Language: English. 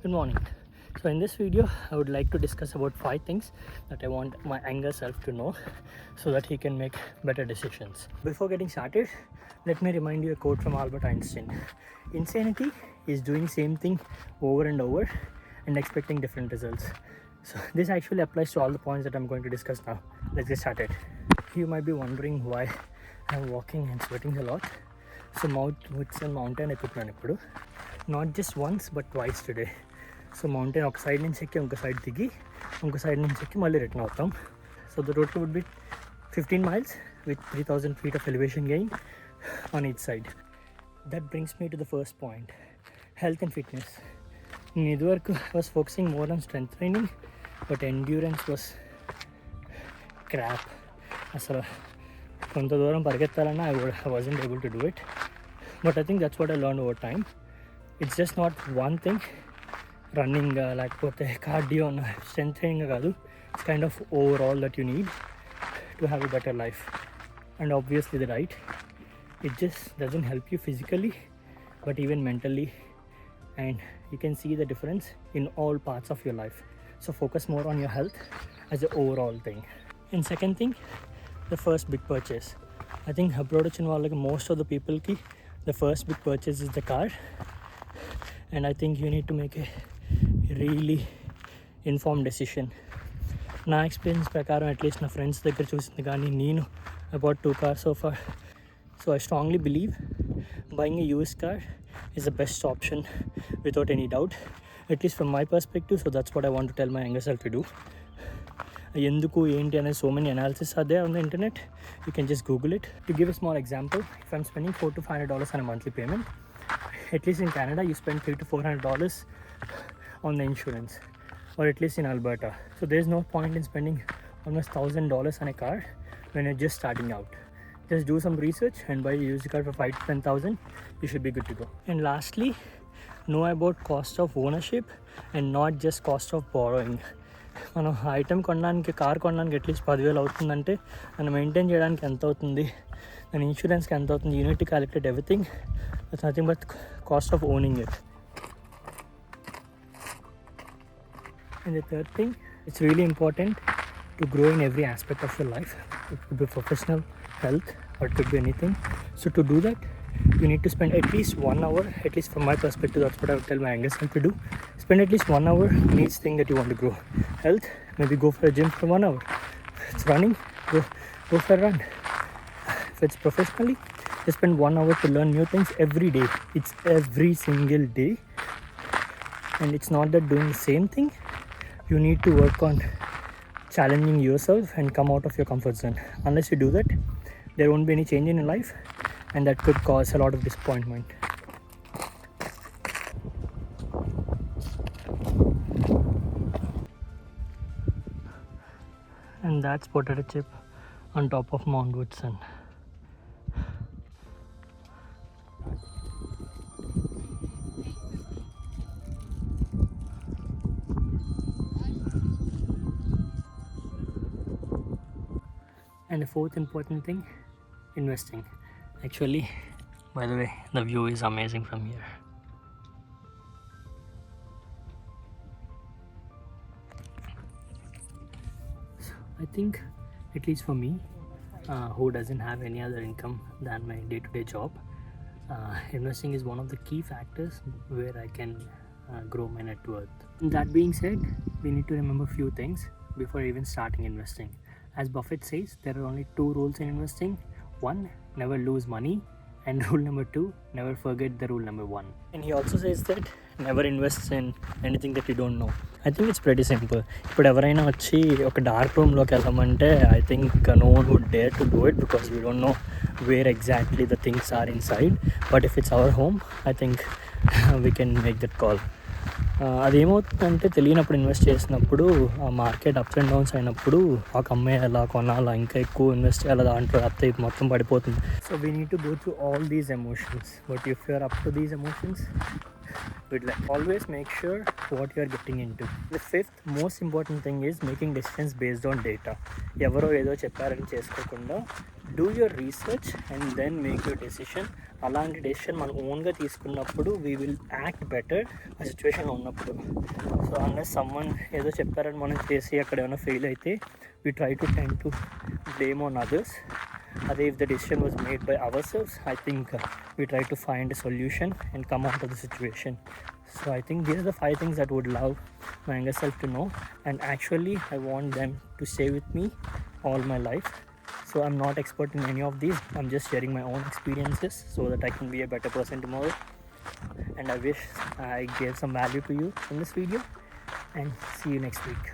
Good morning. So in this video, I would like to discuss about 5 things that I want my younger self to know so that he can make better decisions. Before getting started, let me remind you a quote from Albert Einstein. Insanity is doing same thing over and over and expecting different results. So this actually applies to all the points that I'm going to discuss now. Let's get started. You might be wondering why I'm walking and sweating a lot. So it's a mountain ఎక్కుతున్నాను ఇప్పుడు. Not just once but twice today. So mountain ఒక side నుంచి ఎక్కి ఇంకో side దిగి ఇంకో side నుంచి ఎక్కి మళ్ళీ రిటర్న్ అవుతాం. So the total would be 15 miles with 3000 feet of elevation gain on each side. That brings me to the first point, health and fitness. నేను ఇదివరకు I was focusing more on strength training but endurance was crap. అసలు కొంత దూరం పరిగెత్తాలన్నా I wasn't able to do it. But I think that's what I learned over time. It's just not one thing, running లేకపోతే cardio strength training కాదు. It's kind of overall that you need to have a better life. And obviously the diet, it just doesn't help you physically but even mentally, and you can see the difference in all parts of your life. So focus more on your health as an overall thing. And second thing, the first big purchase. I think abroad వచ్చిన వాళ్ళకి most of the people ki the first big purchase is the car, and I think you need to make a really informed decision. నా experience ప్రకారం at least నా friends దగ్గర చూసింది కానీ నేను I bought 2 cars so far. So I strongly believe buying a used car is the best option without any doubt, at least from my perspective. So that's what I want to tell my younger self to do. ఎందుకు ఏంటి అనే so many analysis are there on the internet. You can just Google it. To give a small example, if I'm spending $400 to $500 on a monthly payment, at least in Canada you spend $300 to $400 on the insurance, or at least in Alberta. So there's no point in spending almost $1,000 on a car when you're just starting out. Just do some research and buy a used car for $5,000 to $10,000. You should be good to go. And lastly, know about cost of ownership and not just cost of borrowing. మనం item కొనడానికి car కొనడానికి at least 10,000 అవుతుందంటే మనం maintain చేయడానికి ఎంత అవుతుంది, దాని ఇన్సూరెన్స్కి ఎంత అవుతుంది, unit calculate everything. That's nothing but cost of owning it. And the third thing, it's really important to grow in every aspect of your life. It could be professional, health, or it could be anything. So to do that, you need to spend at least 1 hour, at least from my perspective, that's what I would tell my younger self to do. Spend at least 1 hour on each thing that you want to grow. Health, maybe go for a gym for 1 hour. If it's running, go for a run. If it's professionally, just spend 1 hour to learn new things every day. It's every single day. And it's not that doing the same thing. You need to work on challenging yourself and come out of your comfort zone. Unless you do that, there won't be any change in your life, and that could cause a lot of disappointment. And that's potato chip on top of Mount Woodson. And the fourth important thing, investing. Actually, by the way, the view is amazing from here. So I think, at least for me, who doesn't have any other income than my day-to-day job, investing is one of the key factors where I can grow my net worth. That being said, we need to remember a few things before even starting investing. As Buffett says, there are only 2 rules in investing. 1, never lose money, and rule number 2, never forget the rule number 1. And he also says that never invest in anything that you don't know. I think it's pretty simple. ఇప్పుడు ఎవరైనా వచ్చి ఒక dark రూమ్లోకి వెళ్ళమంటే I think no one would dare to do it because we don't know where exactly the things are inside. But if it's our home, I think we can make that call. అదేమవుతుందంటే తెలియనప్పుడు invest చేసినప్పుడు ఆ market ups and downs అయినప్పుడు ఒక అమ్మేయాలా కొనాలా ఇంకా ఎక్కువ invest చేయాలా దాంట్లో అత్త మొత్తం పడిపోతుంది. So we need to go through all these emotions, but if you are up to these emotions, always make sure what you are getting into. The fifth most important thing is making decisions based on data. ఎవరో ఏదో చెప్పారని చేసుకోకుండా do your research and then make your decision. అలాంటి decision మనం ఓన్గా తీసుకున్నప్పుడు we will act better ఆ సిచ్యువేషన్లో ఉన్నప్పుడు. సో అన్లెస్ సమ్మన్ ఏదో చెప్పారని మనం చేసి అక్కడ ఏమైనా ఫెయిల్ అయితే we try to ten to blame on others. అదే if the decision was made by ourselves, I think we try to find a solution and come out of the situation. So I think these are the 5 things that I would love my younger self to know, and actually I want them to stay with me all my life. So I'm not expert in any of these, I'm just sharing my own experiences so that I can be a better person tomorrow. And I wish I gave some value to you in this video, and see you next week.